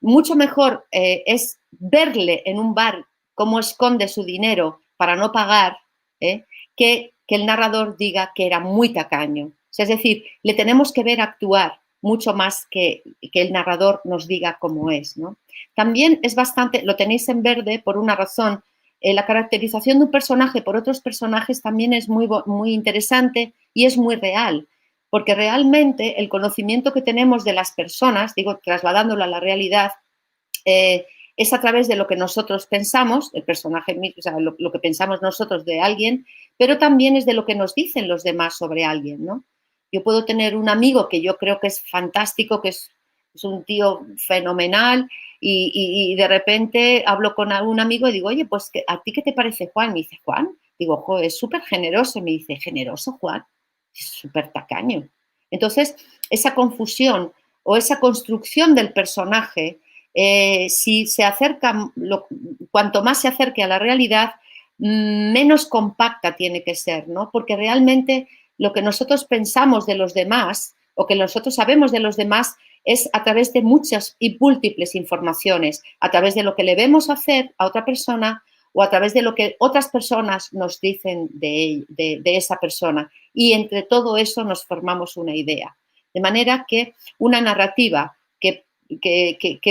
mucho mejor es verle en un bar cómo esconde su dinero para no pagar, que el narrador diga que era muy tacaño. O sea, es decir, le tenemos que ver actuar mucho más que el narrador nos diga cómo es, ¿no? También es bastante, lo tenéis en verde por una razón. La caracterización de un personaje por otros personajes también es muy interesante y es muy real, porque realmente el conocimiento que tenemos de las personas, digo, trasladándolo a la realidad, es a través de lo que nosotros pensamos, el personaje, o sea, lo que pensamos nosotros de alguien, pero también es de lo que nos dicen los demás sobre alguien, ¿no? Yo puedo tener un amigo que yo creo que es fantástico, que es un tío fenomenal, y de repente hablo con algún amigo y digo, oye, pues ¿a ti qué te parece Juan? Me dice, ¿Juan? Digo, jo, es súper generoso. Me dice, ¿generoso, Juan? Es súper tacaño. Entonces, esa confusión o esa construcción del personaje, si se acerca, cuanto más se acerque a la realidad, menos compacta tiene que ser, ¿no? Porque realmente lo que nosotros pensamos de los demás o que nosotros sabemos de los demás es a través de muchas y múltiples informaciones, a través de lo que le vemos hacer a otra persona o a través de lo que otras personas nos dicen de esa persona. Y entre todo eso nos formamos una idea. De manera que una narrativa que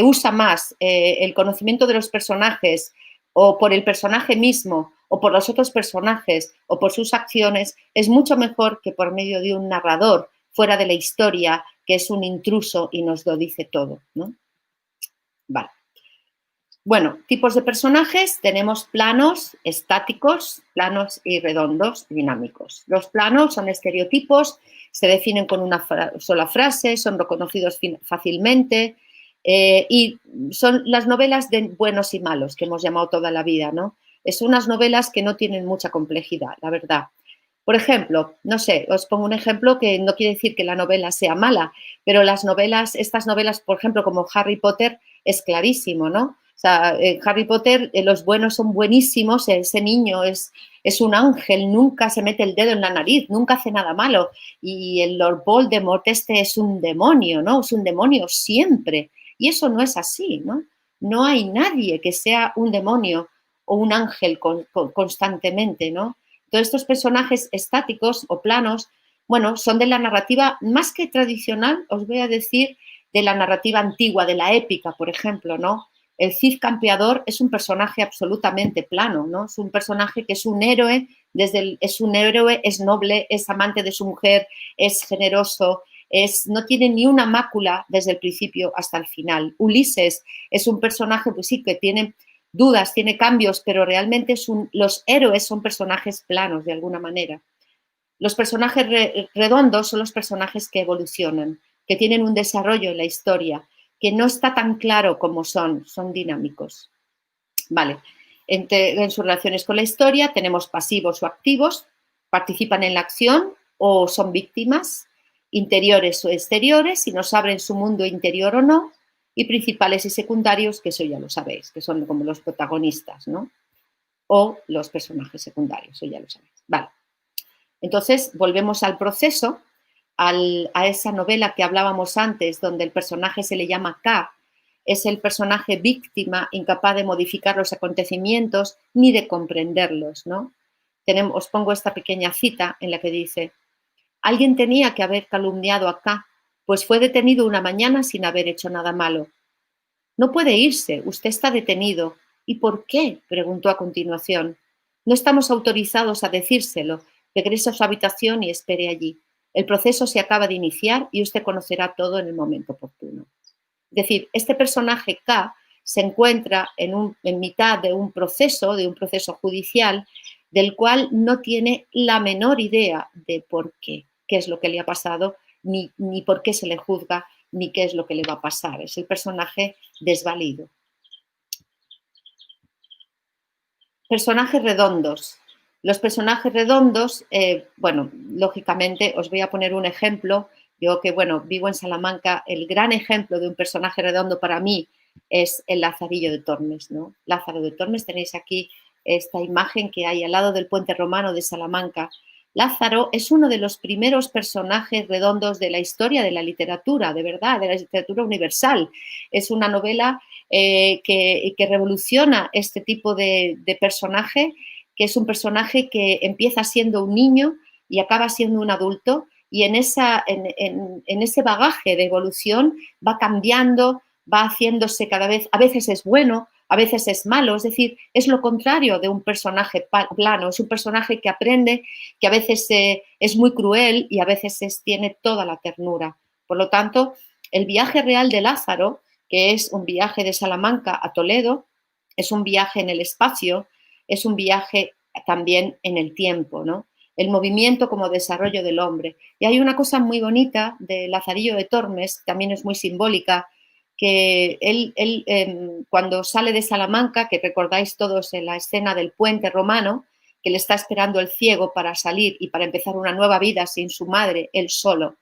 usa más el conocimiento de los personajes o por el personaje mismo o por los otros personajes o por sus acciones es mucho mejor que por medio de un narrador fuera de la historia, que es un intruso y nos lo dice todo, ¿no? Vale. Bueno, tipos de personajes, tenemos planos estáticos, planos y redondos, dinámicos. Los planos son estereotipos, se definen con una sola frase, son reconocidos fácilmente y son las novelas de buenos y malos que hemos llamado toda la vida, ¿no? Son unas novelas que no tienen mucha complejidad, la verdad. Por ejemplo, no sé, os pongo un ejemplo que no quiere decir que la novela sea mala, pero estas novelas, por ejemplo, como Harry Potter, es clarísimo, ¿no? O sea, en Harry Potter los buenos son buenísimos, ese niño es un ángel, nunca se mete el dedo en la nariz, nunca hace nada malo. Y el Lord Voldemort este es un demonio, ¿no? Es un demonio siempre. Y eso no es así, ¿no? No hay nadie que sea un demonio o un ángel constantemente, ¿no? Todos estos personajes estáticos o planos, bueno, son de la narrativa más que tradicional, os voy a decir, de la narrativa antigua, de la épica, por ejemplo, ¿no? El Cid Campeador es un personaje absolutamente plano, ¿no? Es un personaje que es un héroe, es un héroe, es noble, es amante de su mujer, es generoso, no tiene ni una mácula desde el principio hasta el final. Ulises es un personaje, pues sí, que tiene dudas, tiene cambios, pero realmente los héroes son personajes planos de alguna manera. Los personajes redondos son los personajes que evolucionan, que tienen un desarrollo en la historia, que no está tan claro cómo son dinámicos. Vale, en sus relaciones con la historia tenemos pasivos o activos, participan en la acción o son víctimas, interiores o exteriores, si nos abren su mundo interior o no, y principales y secundarios, que eso ya lo sabéis, que son como los protagonistas, ¿no? O los personajes secundarios, eso ya lo sabéis. Vale. Entonces, volvemos al proceso, a esa novela que hablábamos antes, donde el personaje se le llama K, es el personaje víctima, incapaz de modificar los acontecimientos ni de comprenderlos, ¿no? Os pongo esta pequeña cita en la que dice: alguien tenía que haber calumniado a K, pues fue detenido una mañana sin haber hecho nada malo. No puede irse, usted está detenido. ¿Y por qué?, preguntó a continuación. No estamos autorizados a decírselo. Regrese a su habitación y espere allí. El proceso se acaba de iniciar y usted conocerá todo en el momento oportuno. Es decir, este personaje K se encuentra en mitad de un proceso judicial, del cual no tiene la menor idea de por qué es lo que le ha pasado, ni por qué se le juzga, ni qué es lo que le va a pasar. Es el personaje desvalido. Personajes redondos. Los personajes redondos, bueno, lógicamente os voy a poner un ejemplo. Yo que, bueno, vivo en Salamanca, el gran ejemplo de un personaje redondo para mí es el Lazarillo de Tormes, ¿no? Lázaro de Tormes, tenéis aquí esta imagen que hay al lado del puente romano de Salamanca. Lázaro es uno de los primeros personajes redondos de la historia de la literatura, de verdad, de la literatura universal. Es una novela que revoluciona este tipo de personaje, que es un personaje que empieza siendo un niño y acaba siendo un adulto, y en ese bagaje de evolución va cambiando, va haciéndose cada vez, a veces es bueno, a veces es malo, es decir, es lo contrario de un personaje plano, es un personaje que aprende, que a veces es muy cruel y a veces tiene toda la ternura. Por lo tanto, el viaje real de Lázaro, que es un viaje de Salamanca a Toledo, es un viaje en el espacio, es un viaje también en el tiempo, ¿no? El movimiento como desarrollo del hombre. Y hay una cosa muy bonita de Lazarillo de Tormes, también es muy simbólica, que él cuando sale de Salamanca, que recordáis todos en la escena del puente romano, que le está esperando el ciego para salir y para empezar una nueva vida sin su madre, él solo.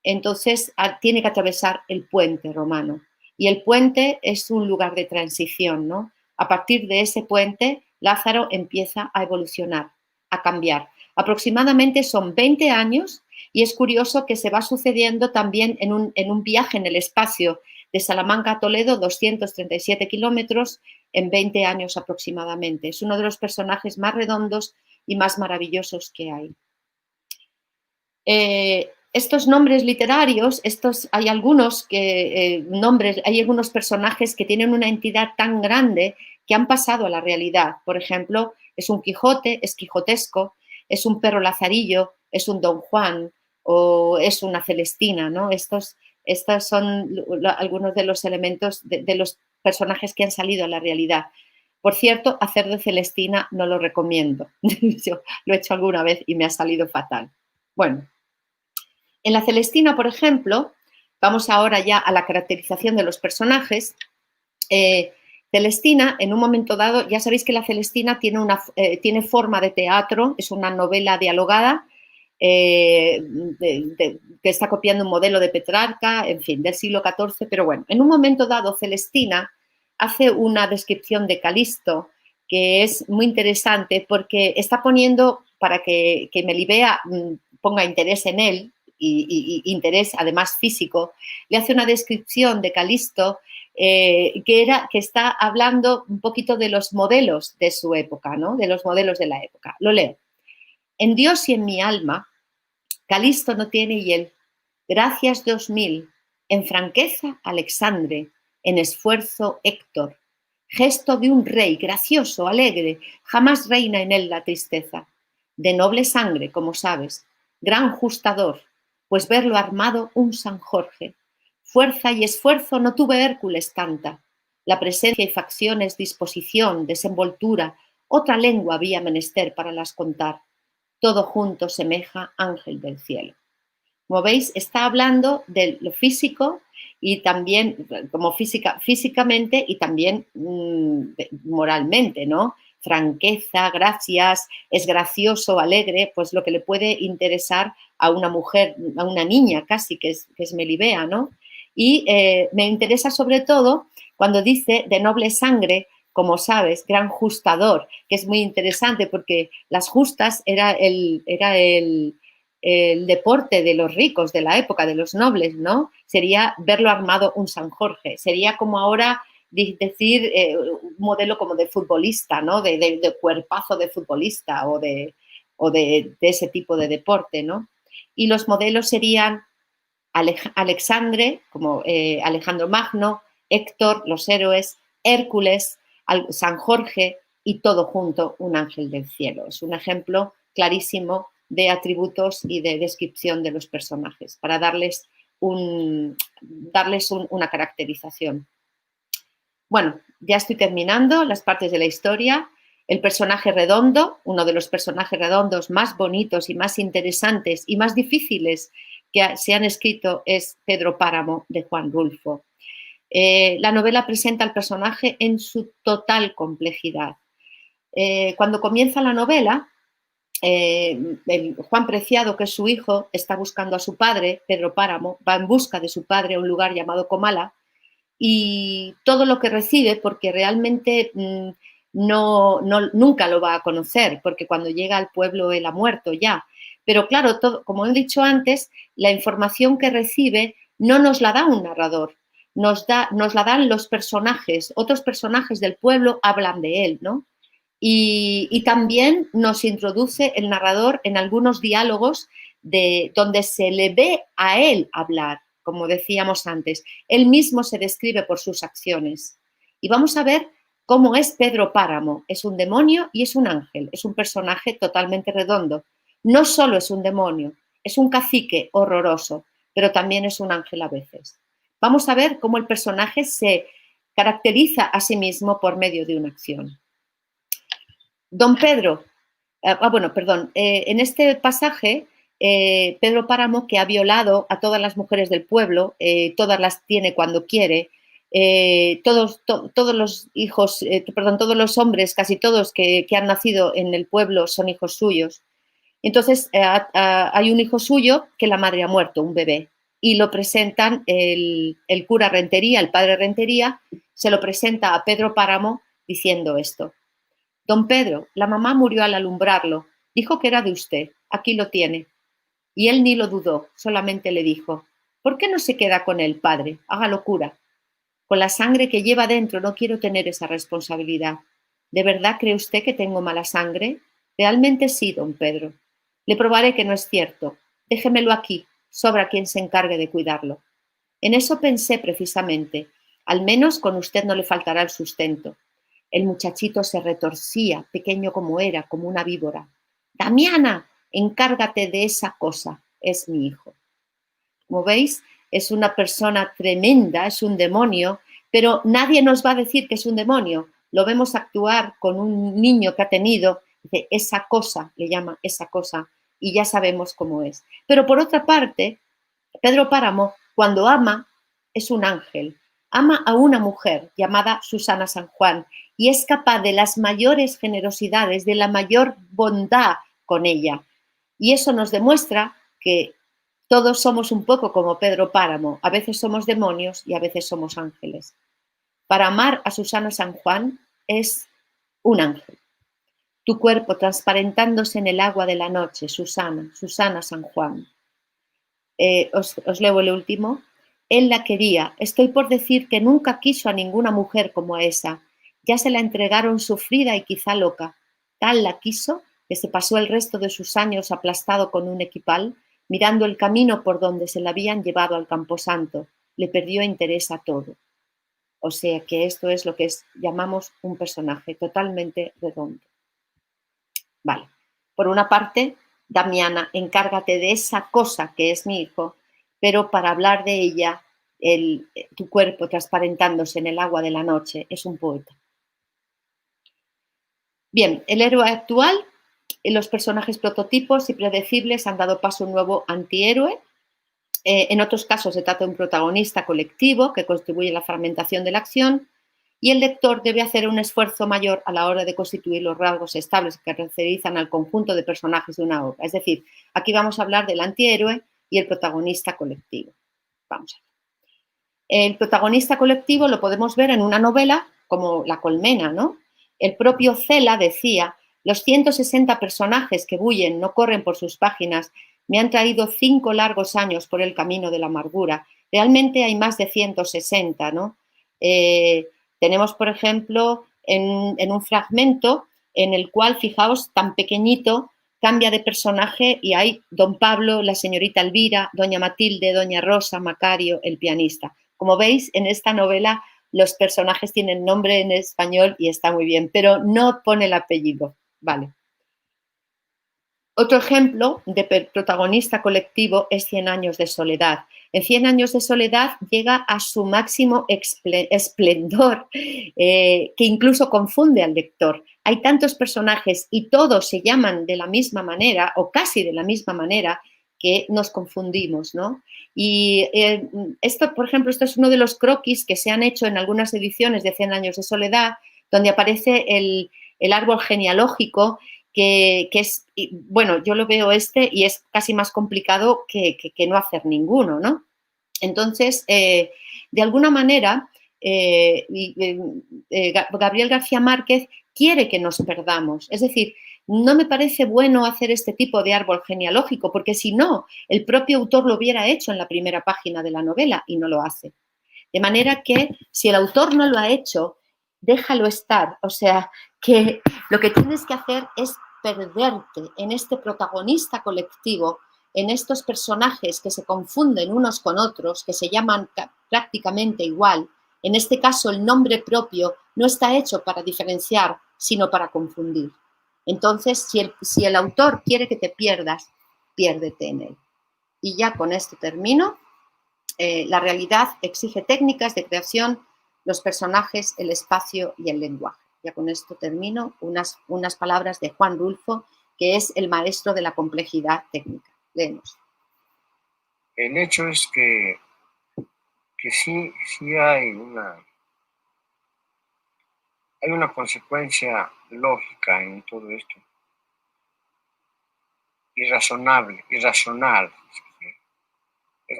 Entonces tiene que atravesar el puente romano. Y el puente es un lugar de transición, ¿no? A partir de ese puente, Lázaro empieza a evolucionar, a cambiar. Aproximadamente son 20 años y es curioso que se va sucediendo también en un viaje en el espacio de Salamanca a Toledo, 237 kilómetros en 20 años aproximadamente. Es uno de los personajes más redondos y más maravillosos que hay. Estos nombres literarios, hay algunos hay algunos personajes que tienen una entidad tan grande que han pasado a la realidad. Por ejemplo, es un Quijote, es quijotesco, es un perro Lazarillo, es un Don Juan o es una Celestina, ¿no? Estos son algunos de los elementos de los personajes que han salido a la realidad. Por cierto, hacer de Celestina no lo recomiendo. Yo lo he hecho alguna vez y me ha salido fatal. Bueno, en la Celestina, por ejemplo, vamos ahora ya a la caracterización de los personajes. Celestina, en un momento dado, ya sabéis que la Celestina tiene forma de teatro, es una novela dialogada que está copiando un modelo de Petrarca, en fin, del siglo XIV, pero bueno, en un momento dado Celestina hace una descripción de Calisto que es muy interesante porque está poniendo, para que Melibea ponga interés en él, y interés además físico, le hace una descripción de Calisto que está hablando un poquito de los modelos de su época, ¿no? De los modelos de la época. Lo leo. En Dios y en mi alma, Calisto no tiene hiel. Gracias 2000. En franqueza, Alexandre. En esfuerzo, Héctor. Gesto de un rey, gracioso, alegre. Jamás reina en él la tristeza. De noble sangre, como sabes. Gran justador, pues verlo armado un San Jorge. Fuerza y esfuerzo no tuve Hércules tanta. La presencia y facciones, disposición, desenvoltura, otra lengua había menester para las contar. Todo junto semeja ángel del cielo. Como veis, está hablando de lo físico y también como físicamente y también moralmente, ¿no? Franqueza, gracias, es gracioso, alegre, pues lo que le puede interesar a una mujer, a una niña casi, que es Melibea, ¿no? Y me interesa sobre todo cuando dice de noble sangre, como sabes, gran justador, que es muy interesante porque las justas era el deporte de los ricos de la época, de los nobles, ¿no? Sería verlo armado un San Jorge. Sería como ahora decir un modelo como de futbolista, ¿no? De cuerpazo de futbolista o de ese tipo de deporte, ¿no? Y los modelos serían Alexandre, como Alejandro Magno, Héctor, los héroes, Hércules, San Jorge y todo junto un ángel del cielo. Es un ejemplo clarísimo de atributos y de descripción de los personajes para darles una caracterización. Bueno, ya estoy terminando las partes de la historia. El personaje redondo, uno de los personajes redondos más bonitos y más interesantes y más difíciles que se han escrito es Pedro Páramo, de Juan Rulfo. La novela presenta al personaje en su total complejidad. Cuando comienza la novela, Juan Preciado, que es su hijo, está buscando a su padre, Pedro Páramo, va en busca de su padre a un lugar llamado Comala, y todo lo que recibe, porque realmente nunca lo va a conocer, porque cuando llega al pueblo él ha muerto ya. Pero claro, como he dicho antes, la información que recibe no nos la da un narrador, nos la dan los personajes, otros personajes del pueblo hablan de él, ¿no? Y también nos introduce el narrador en algunos diálogos donde se le ve a él hablar, como decíamos antes. Él mismo se describe por sus acciones. Y vamos a ver cómo es Pedro Páramo. Es un demonio y es un ángel. Es un personaje totalmente redondo. No solo es un demonio, es un cacique horroroso, pero también es un ángel a veces. Vamos a ver cómo el personaje se caracteriza a sí mismo por medio de una acción. Don Pedro, en este pasaje, Pedro Páramo, que ha violado a todas las mujeres del pueblo, todas las tiene cuando quiere, todos los hijos, todos los hombres, casi todos que han nacido en el pueblo son hijos suyos. Entonces, hay un hijo suyo que la madre ha muerto, un bebé, y lo presentan el cura Rentería, el padre Rentería, se lo presenta a Pedro Páramo diciendo esto. Don Pedro, la mamá murió al alumbrarlo. Dijo que era de usted. Aquí lo tiene. Y él ni lo dudó, solamente le dijo, ¿por qué no se queda con él, padre? Haga locura. Con la sangre que lleva dentro no quiero tener esa responsabilidad. ¿De verdad cree usted que tengo mala sangre? Realmente sí, don Pedro. Le probaré que no es cierto. Déjemelo aquí. Sobra quien se encargue de cuidarlo. En eso pensé precisamente. Al menos con usted no le faltará el sustento. El muchachito se retorcía, pequeño como era, como una víbora. Damiana, encárgate de esa cosa, es mi hijo. Como veis, es una persona tremenda, es un demonio, pero nadie nos va a decir que es un demonio. Lo vemos actuar con un niño que ha tenido, dice, esa cosa, le llama esa cosa, y ya sabemos cómo es. Pero por otra parte, Pedro Páramo, cuando ama, es un ángel. Ama a una mujer llamada Susana San Juan y es capaz de las mayores generosidades, de la mayor bondad con ella. Y eso nos demuestra que todos somos un poco como Pedro Páramo. A veces somos demonios y a veces somos ángeles. Para amar a Susana San Juan es un ángel. Tu cuerpo transparentándose en el agua de la noche, Susana, Susana San Juan. Os leo el último. Él la quería. Estoy por decir que nunca quiso a ninguna mujer como esa. Ya se la entregaron sufrida y quizá loca. Tal la quiso que se pasó el resto de sus años aplastado con un equipal, mirando el camino por donde se la habían llevado al camposanto. Le perdió interés a todo. O sea que esto es lo que llamamos un personaje totalmente redondo. Vale. Por una parte, Damiana, encárgate de esa cosa que es mi hijo, pero para hablar de ella, tu cuerpo transparentándose en el agua de la noche, es un poeta. Bien, el héroe actual, los personajes prototipos y predecibles han dado paso a un nuevo antihéroe. En otros casos se trata de un protagonista colectivo que contribuye a la fragmentación de la acción y el lector debe hacer un esfuerzo mayor a la hora de constituir los rasgos estables que caracterizan al conjunto de personajes de una obra. Es decir, aquí vamos a hablar del antihéroe y el protagonista colectivo. Vamos a ver. El protagonista colectivo lo podemos ver en una novela como La colmena, ¿no? El propio Cela decía, los 160 personajes que bullen no corren por sus páginas, me han traído 5 largos años por el camino de la amargura. Realmente hay más de 160, ¿no? Tenemos, por ejemplo, en un fragmento en el cual, fijaos, tan pequeñito, cambia de personaje y hay don Pablo, la señorita Elvira, doña Matilde, doña Rosa, Macario, el pianista. Como veis, en esta novela los personajes tienen nombre en español y está muy bien, pero no pone el apellido. Vale. Otro ejemplo de protagonista colectivo es 100 años de soledad. En 100 años de soledad llega a su máximo esplendor, que incluso confunde al lector. Hay tantos personajes y todos se llaman de la misma manera o casi de la misma manera que nos confundimos, ¿no? Y esto, por ejemplo, esto es uno de los croquis que se han hecho en algunas ediciones de 100 años de soledad, donde aparece el árbol genealógico que es, bueno, yo lo veo y es casi más complicado que no hacer ninguno, ¿no? Entonces, de alguna manera, Gabriel García Márquez quiere que nos perdamos. Es decir, no me parece bueno hacer este tipo de árbol genealógico, porque si no, el propio autor lo hubiera hecho en la primera página de la novela y no lo hace. De manera que si el autor no lo ha hecho, déjalo estar. O sea, que lo que tienes que hacer es perderte en este protagonista colectivo, en estos personajes que se confunden unos con otros, que se llaman prácticamente igual. En este caso, el nombre propio no está hecho para diferenciar, sino para confundir. Entonces, si el autor quiere que te pierdas, piérdete en él. Y ya con esto termino. La realidad exige técnicas de creación, los personajes, el espacio y el lenguaje. Ya con esto termino, unas palabras de Juan Rulfo, que es el maestro de la complejidad técnica. Leemos. El hecho es que sí hay una consecuencia lógica en todo esto. Irracional,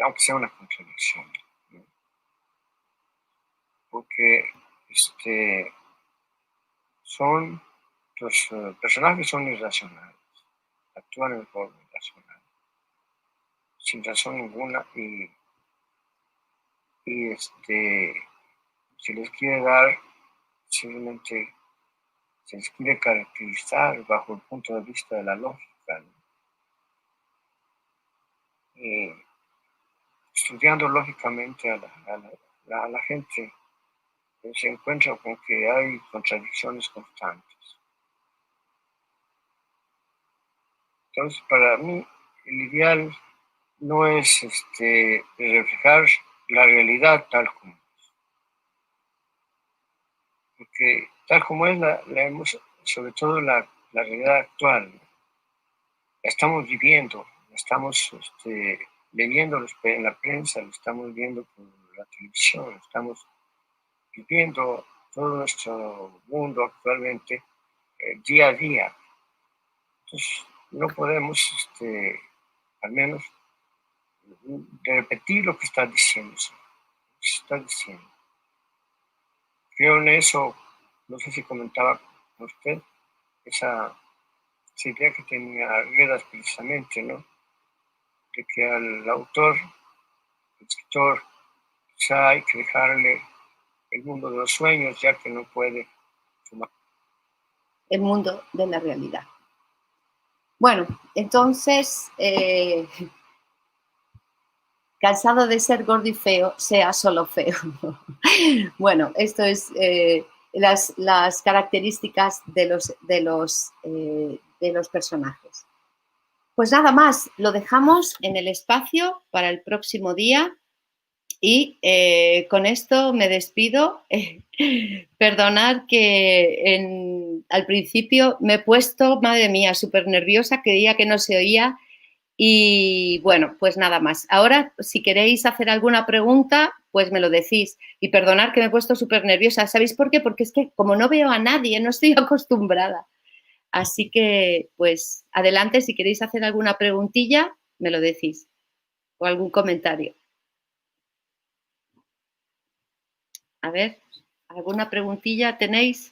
aunque sea una contradicción, ¿no? Porque los personajes son irracionales, actúan en forma irracional, sin razón ninguna, y se les quiere dar, simplemente se les quiere caracterizar bajo el punto de vista de la lógica, ¿no? Estudiando lógicamente a la gente, se encuentra con que hay contradicciones constantes. Entonces, para mí, el ideal no es reflejar la realidad tal como es. Porque tal como es, la hemos, sobre todo la realidad actual, la estamos viviendo, la estamos leyendo en la prensa, lo estamos viendo por la televisión, estamos viviendo todo nuestro mundo actualmente día a día. Entonces, no podemos, al menos, repetir lo que está diciendo. creo en eso, no sé si comentaba con usted, esa idea que tenía Guedas precisamente, ¿no? De que al autor, al escritor, quizá hay que dejarle el mundo de los sueños, ya que no puede sumar. El mundo de la realidad. Bueno, entonces, cansado de ser gordo y feo, sea solo feo. Bueno, esto es las características de los personajes. Pues nada más, lo dejamos en el espacio para el próximo día y con esto me despido. Perdonad que al principio me he puesto, madre mía, súper nerviosa, creía que no se oía. Y bueno, pues nada más. Ahora, si queréis hacer alguna pregunta, pues me lo decís. Y perdonad que me he puesto súper nerviosa. ¿Sabéis por qué? Porque es que como no veo a nadie, no estoy acostumbrada. Así que, pues, adelante, si queréis hacer alguna preguntilla, me lo decís. O algún comentario. A ver, ¿alguna preguntilla tenéis?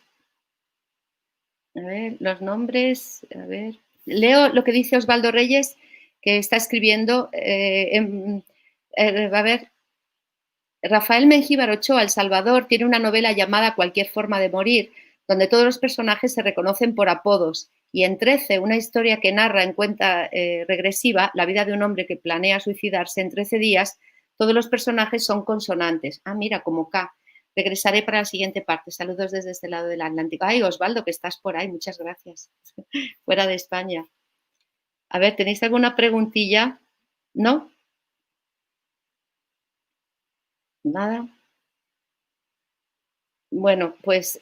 A ver, los nombres, a ver. Leo lo que dice Osvaldo Reyes, que está escribiendo. A ver, Rafael Mengíbar Ochoa, El Salvador, tiene una novela llamada Cualquier forma de morir, donde todos los personajes se reconocen por apodos. Y en 13, una historia que narra en cuenta regresiva la vida de un hombre que planea suicidarse en 13 días, todos los personajes son consonantes. Ah, mira, como K. Regresaré para la siguiente parte. Saludos desde este lado del Atlántico. Ay, Osvaldo, que estás por ahí. Muchas gracias. Fuera de España. A ver, ¿tenéis alguna preguntilla? ¿No? Nada. Bueno, pues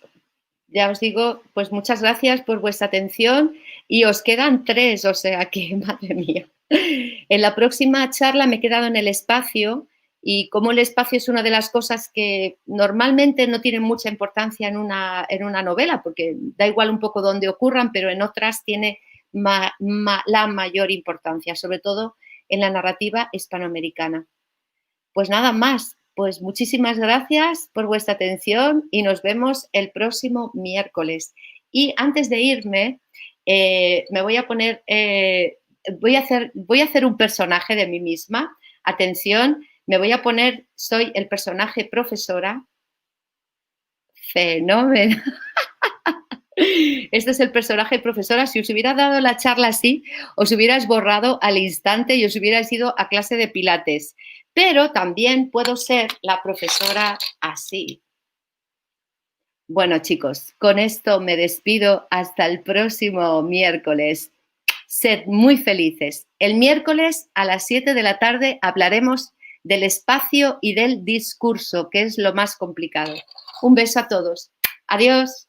ya os digo, pues muchas gracias por vuestra atención y os quedan 3, o sea que, madre mía. En la próxima charla me he quedado en el espacio y como el espacio es una de las cosas que normalmente no tienen mucha importancia en una novela, porque da igual un poco dónde ocurran, pero en otras tiene la mayor importancia, sobre todo en la narrativa hispanoamericana. Pues nada más, pues muchísimas gracias por vuestra atención y nos vemos el próximo miércoles. Y antes de irme, me voy a poner, voy a hacer un personaje de mí misma. Atención, me voy a poner, soy el personaje profesora. Fenómeno. Este es el personaje profesora. Si os hubiera dado la charla así, os hubierais borrado al instante y os hubierais ido a clase de pilates. Pero también puedo ser la profesora así. Bueno, chicos, con esto me despido hasta el próximo miércoles. Sed muy felices. El miércoles a las 7 de la tarde hablaremos del espacio y del discurso, que es lo más complicado. Un beso a todos. Adiós.